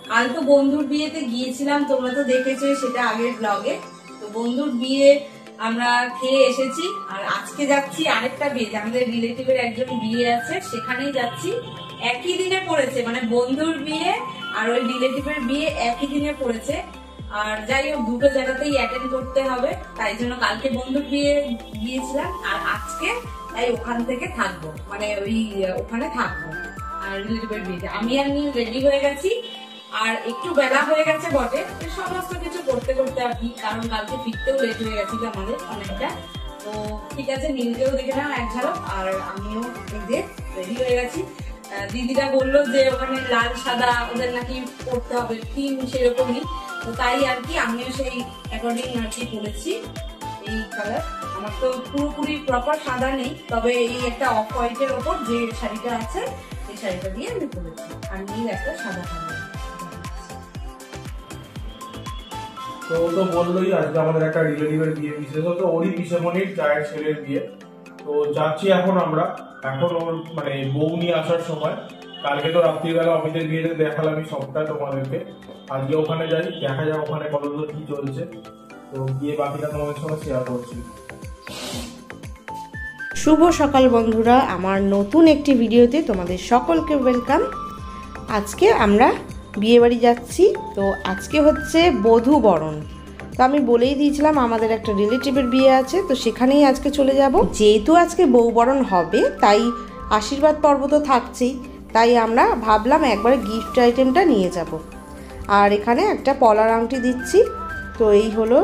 কাল তো বন্ধুর বিয়েতে গিয়েছিলাম, তোমরা তো দেখেছো সেটা আগের ব্লগে। তো বন্ধুর বিয়ে আমরা খেয়ে এসেছি, আর আজকে যাচ্ছি আরেকটা বিয়ে, আমাদের রিলেটিভের একজন বিয়ে আছে, সেখানেই যাচ্ছি। একই দিনে পড়েছে, মানে বন্ধুর বিয়ে আর ওই রিলেটিভের বিয়ে একই দিনে পড়েছে। আর যাই হোক, দুটো জায়গাতেই অ্যাটেন্ড করতে হবে, তাই জন্য কালকে বন্ধুর বিয়ে গিয়েছিলাম, আর আজকে তাই ওখান থেকে থাকবো, মানে ওখানে থাকবো। আর রিলেটিভের বিয়েতে আমি আর নীল রেডি হয়ে গেছি, আর একটু বেলা হয়ে গেছে বটে সমস্ত কিছু করতে করতে আর কি, কারণ কালকে ফিরতেও লেট হয়ে গেছিল আমাদের অনেকটা। তো ঠিক আছে, নীলকেও দেখে নাও এক ঝলক, আর আমিও রেডি হয়ে গেছি। দিদিরা বললো যে ওখানে লাল সাদা ওদের নাকি পড়তে হবে, থিম সেরকমই, তো তাই আর কি আমিও সেই অ্যাকর্ডিং আর কি পরেছি এই কালার। আমার তো পুরোপুরি প্রপার সাদা নেই, তবে এই একটা অফ হোয়াইটের ওপর যে শাড়িটা আছে সেই শাড়িটা দিয়ে আমি পরেছি, আর নীল একটা সাদা কালার। তো তো বললোই আজকে আমাদের একটা রিলেটিভের বিয়ে, বিশেষত ওরই পিসেমনির চায়ের ছেলের বিয়ে। তো যাচ্ছি এখন আমরা, এখন ওর মানে বউ নিয়ে আসার সময়। কালকে তো রাত্রিবেলা অমিতের বিয়েতে দেখালামই সবটা তোমাদেরকে, আজকে ওখানে যাই, দেখা যাক ওখানে কতদূর কি চলছে। তো গিয়ে বাকিটা তোমাদের সঙ্গে শেয়ার করছি। শুভ সকাল বন্ধুরা, আমার নতুন একটি ভিডিওতে তোমাদের সকলকে ওয়েলকাম। আজকে আমরা বিয়ে বাড়ি যাচ্ছি। তো আজকে হচ্ছে বধূ বরণ। তো আমি বলেই দিয়েছিলাম আমাদের একটা রিলেটিভের বিয়ে আছে, তো সেখানেই আজকে চলে যাব। যেহেতু আজকে বউ বরণ হবে, তাই আশীর্বাদ পর্ব তো থাকছেই, তাই আমরা ভাবলাম একবারে গিফট আইটেমটা নিয়ে যাব। আর এখানে একটা পলার আংটি দিচ্ছি। তো এই হলো,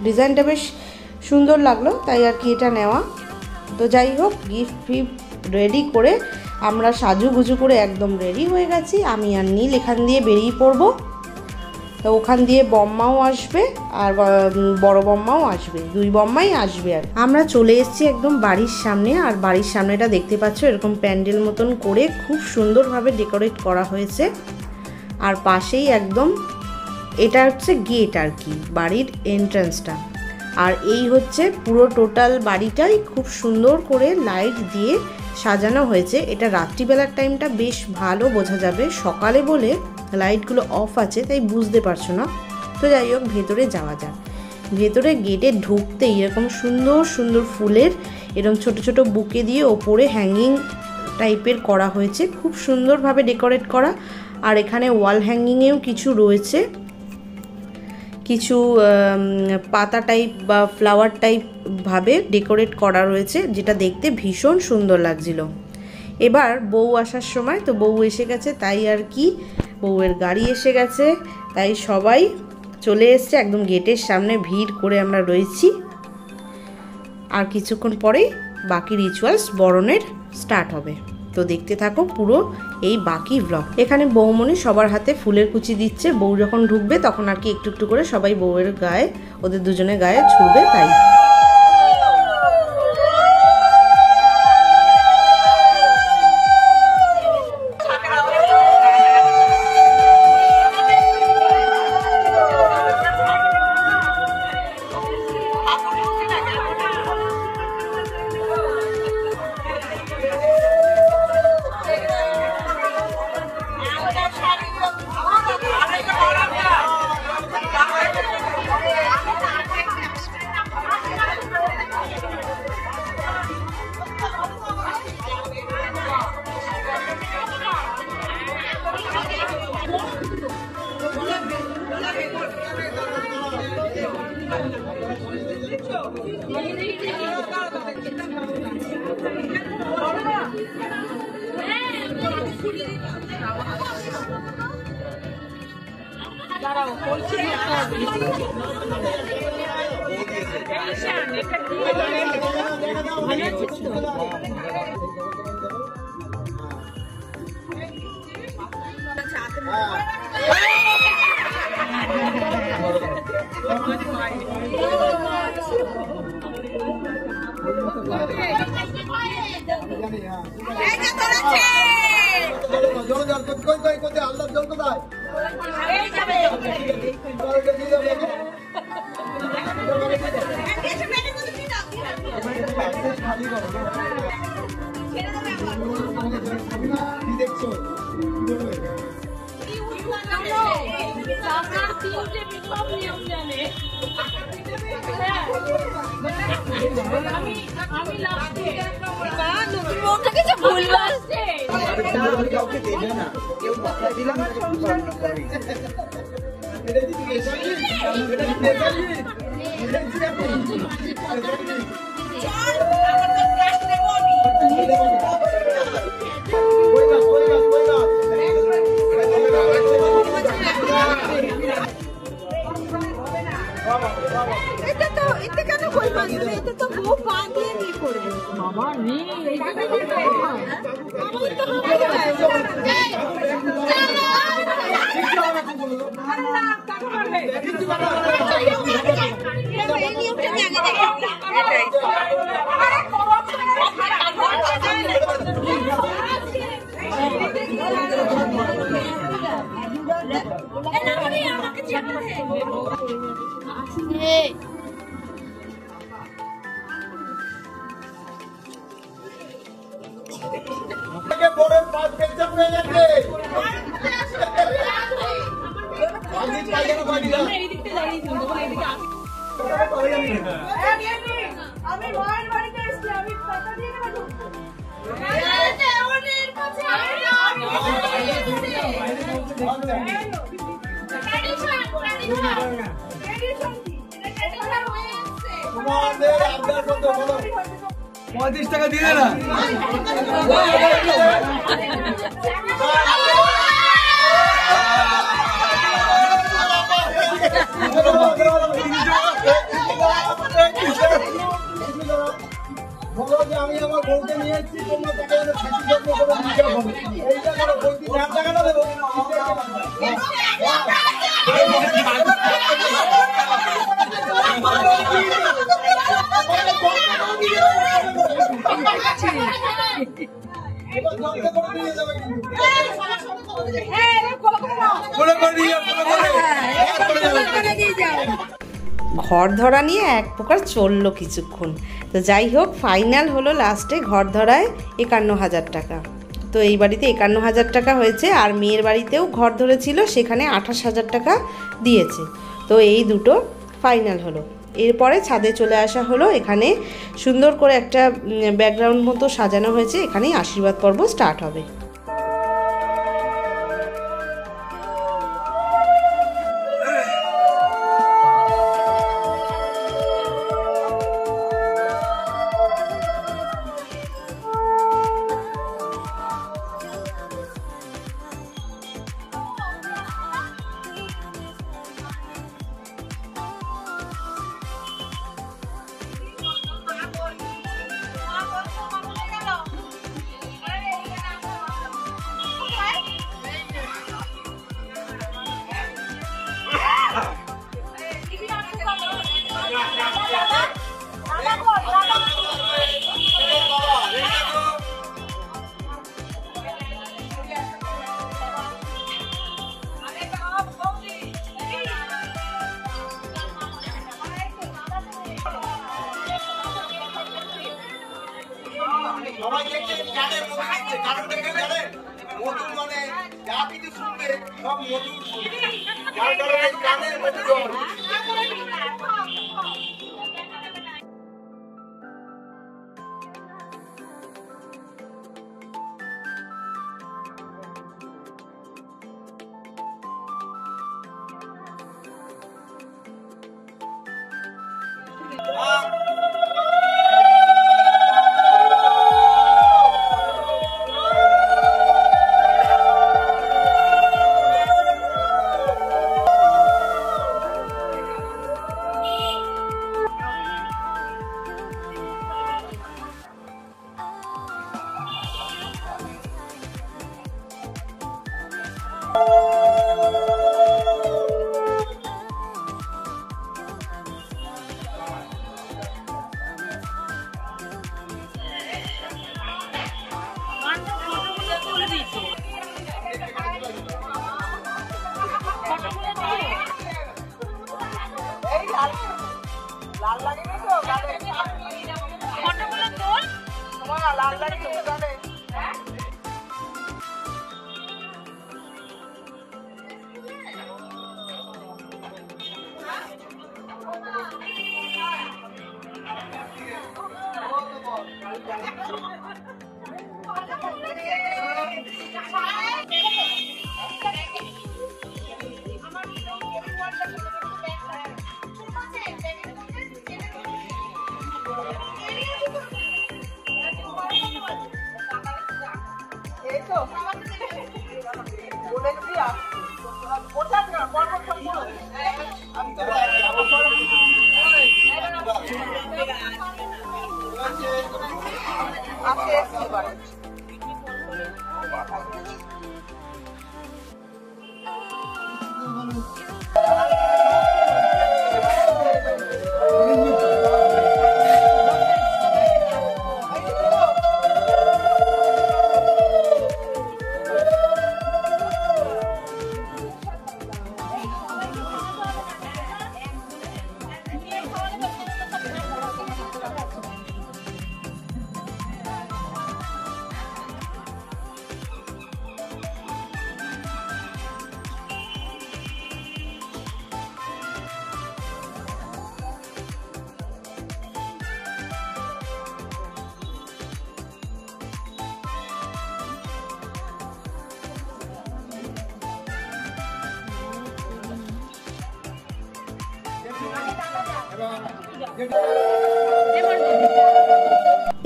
ডিজাইনটা বেশ সুন্দর লাগলো, তাই আর কি এটা নেওয়া। তো যাই হোক, গিফট ফিফট রেডি করে আমরা সাজুগুজু করে একদম রেডি হয়ে গেছি। আমি আর নীল এখান দিয়ে বেরিয়ে পড়ব। তো ওখান দিয়ে বম্মাও আসবে আর বড় বম্মাও আসবে, দুই বম্মাই আসবে। আর আমরা চলে এসেছি একদম বাড়ির সামনে, আর বাড়ির সামনেটা দেখতে পাচ্ছ এরকম প্যান্ডেল মতন করে খুব সুন্দরভাবে ডেকোরেট করা হয়েছে। আর পাশেই একদম এটা হচ্ছে গেট আর কি, বাড়ির এন্ট্রান্সটা। আর এই হচ্ছে পুরো টোটাল বাড়িটাই খুব সুন্দর করে লাইট দিয়ে সাজানো হয়েছে। এটা রাত্রিবেলার টাইমটা বেশ ভালো বোঝা যাবে, সকালে বলে লাইটগুলো অফ আছে তাই বুঝতে পারছো না। তো যাই হোক, ভেতরে যাওয়া যাক। ভেতরে গেটে ঢুকতেই এরকম সুন্দর সুন্দর ফুলের এরকম ছোট ছোট বুকে দিয়ে ওপরে হ্যাঙ্গিং টাইপের করা হয়েছে, খুব সুন্দরভাবে ডেকোরেট করা। আর এখানে ওয়াল হ্যাঙ্গিংয়েও কিছু রয়েছে, কিছু পাতা টাইপ বা ফ্লাওয়ার টাইপ ভাবে ডেকোরেট করা রয়েছে, যেটা দেখতে ভীষণ সুন্দর লাগছিল। এবার বউ আসার সময়, তো বউ এসে গেছে, তাই আর কি বউয়ের গাড়ি এসে গেছে, তাই সবাই চলে এসছে একদম গেটের সামনে, ভিড় করে আমরা রয়েছি। আর কিছুক্ষণ পরেই বাকি রিচুয়ালস বরণের স্টার্ট হবে। তো দেখতে থাকো পুরো এই বাকি ব্লগ। এখানে বৌমনি সবার হাতে ফুলের কুচি দিচ্ছে, বউ যখন ঢুকবে তখন আর কি একটু একটু করে সবাই বউয়ের গায়ে, ওদের দুজনের গায়ে ছুঁড়বে। তাই $35 টাকা দিয়ে না বলো যে আমি আমার বউকে নিয়ে এসেছি তোমরা তাকে এইটা করো 35 টাকা না দেবো ঘর ধরা নিয়ে এক প্রকার চললো কিছুক্ষণ। তো যাই হোক, ফাইনাল হলো লাস্টে ঘর ধরায় 51,000 টাকা। তো এই বাড়িতে 51,000 টাকা হয়েছে, আর মেয়ের বাড়িতেও ঘর ধরেছিল, সেখানে 28,000 টাকা দিয়েছে। তো এই দুটো ফাইনাল হলো। এরপরে ছাদে চলে আসা হলো। এখানে সুন্দর করে একটা ব্যাকগ্রাউন্ড মতো সাজানো হয়েছে, এখানেই আশীর্বাদ পর্ব স্টার্ট হবে।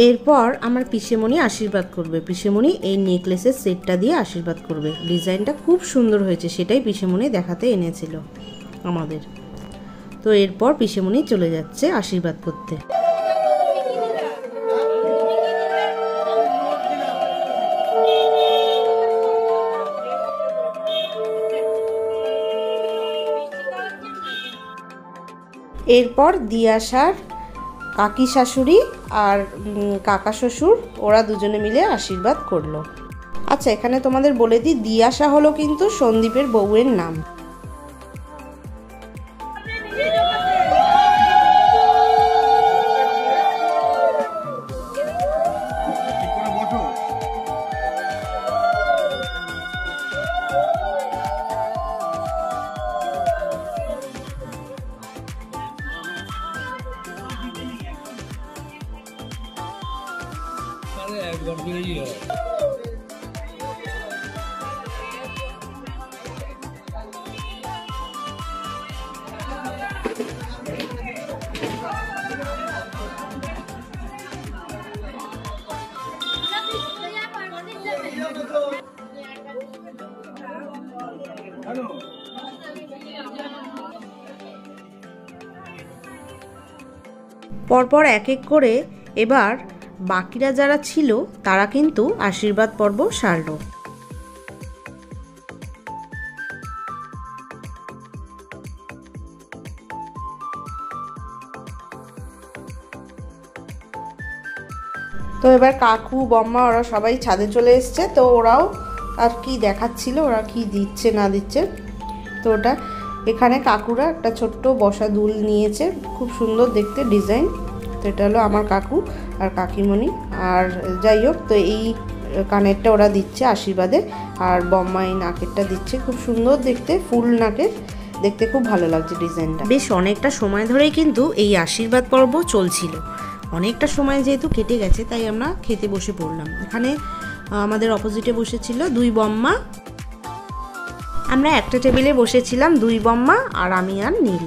এরপর আমার পিসেমণি আশীর্বাদ করবে। পিসেমণি এই নেকলেসের সেটটা দিয়ে আশীর্বাদ করবে। ডিজাইনটা খুব সুন্দর হয়েছে, সেটাই পিসেমণি দেখাতে এনেছিল আমাদের। তো এরপর পিসেমণি চলে যাচ্ছে আশীর্বাদ করতে। এরপর দিয়াশার কাকি শাশুড়ি আর কাকা শ্বশুর ওরা দুজনে মিলে আশীর্বাদ করলো। আচ্ছা, এখানে তোমাদের বলে দিই, দিয়াশা হলো কিন্তু সন্দীপের বউয়ের নাম। পরপর এক এক করে এবার বাকিরা যারা ছিল তারা কিন্তু আশীর্বাদ পর্ব সারল। তো এবার কাকু বম্মা ওরা সবাই ছাদে চলে এসছে। তো ওরাও আর কি দেখাচ্ছিল, ওরা কি দিচ্ছে না দিচ্ছে। তো ওটা এখানে কাকুরা একটা ছোট্ট বসা দুল নিয়েছে, খুব সুন্দর দেখতে ডিজাইন। তো এটা হলো আমার কাকু আর কাকিমণি। আর যাই হোক, তো এই কানেরটা ওরা দিচ্ছে আশীর্বাদে, আর বম্মা এই নাকেরটা দিচ্ছে, খুব সুন্দর দেখতে, ফুল নাকের, দেখতে খুব ভালো লাগছে ডিজাইনটা। বেশ অনেকটা সময় ধরেই কিন্তু এই আশীর্বাদ পর্ব চলছিল। অনেকটা সময় যেহেতু কেটে গেছে তাই আমরা খেতে বসে পড়লাম। এখানে আমাদের অপোজিটে বসেছিল দুই বম্মা, আমরা একটা টেবিলে বসেছিলাম, দুই বম্মা আর আমি আর নীল।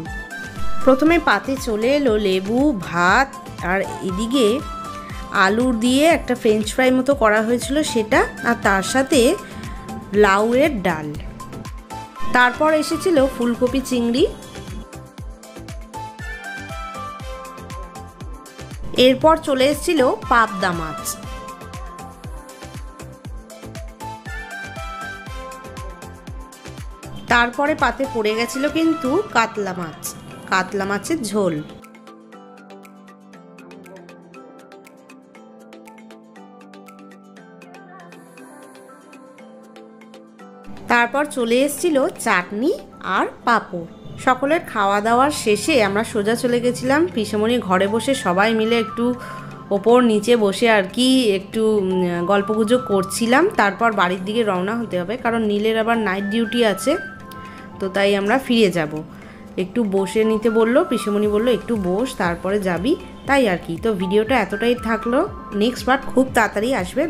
প্রথমে পাতে চলে এলো লেবু, ভাত, আর এদিকে আলু দিয়ে একটা ফ্রেঞ্চ ফ্রাই মতো করা হয়েছিল সেটা, আর তার সাথে লাউয়ের ডাল। তারপর এসেছিল ফুলকপি চিংড়ি। এরপর চলে এসেছিল পাবদা মাছ। তারপরে পাতে পড়ে গেছিল কিন্তু কাতলা মাছ, কাতলা মাছের ঝোল। তারপর চলে এসেছিল চাটনি আর পাঁপড়। সকলের খাওয়া দাওয়ার শেষে আমরা সোজা চলে গেছিলাম পিসেমণির ঘরে বসে সবাই মিলে একটু ওপর নিচে বসে আর কি একটু গল্পগুজব করছিলাম। তারপর বাড়ির দিকে রওনা হতে হবে, কারণ নীলের আবার নাইট ডিউটি আছে, তো তাই আমরা ফিরে যাব। একটু বসে নিতে বললো, পিসেমণি বললো একটু বস তারপরে যাবি, তাই আর কি। তো ভিডিওটা এতটাই থাকলো, নেক্সট পার্ট খুব তাড়াতাড়ি আসবে।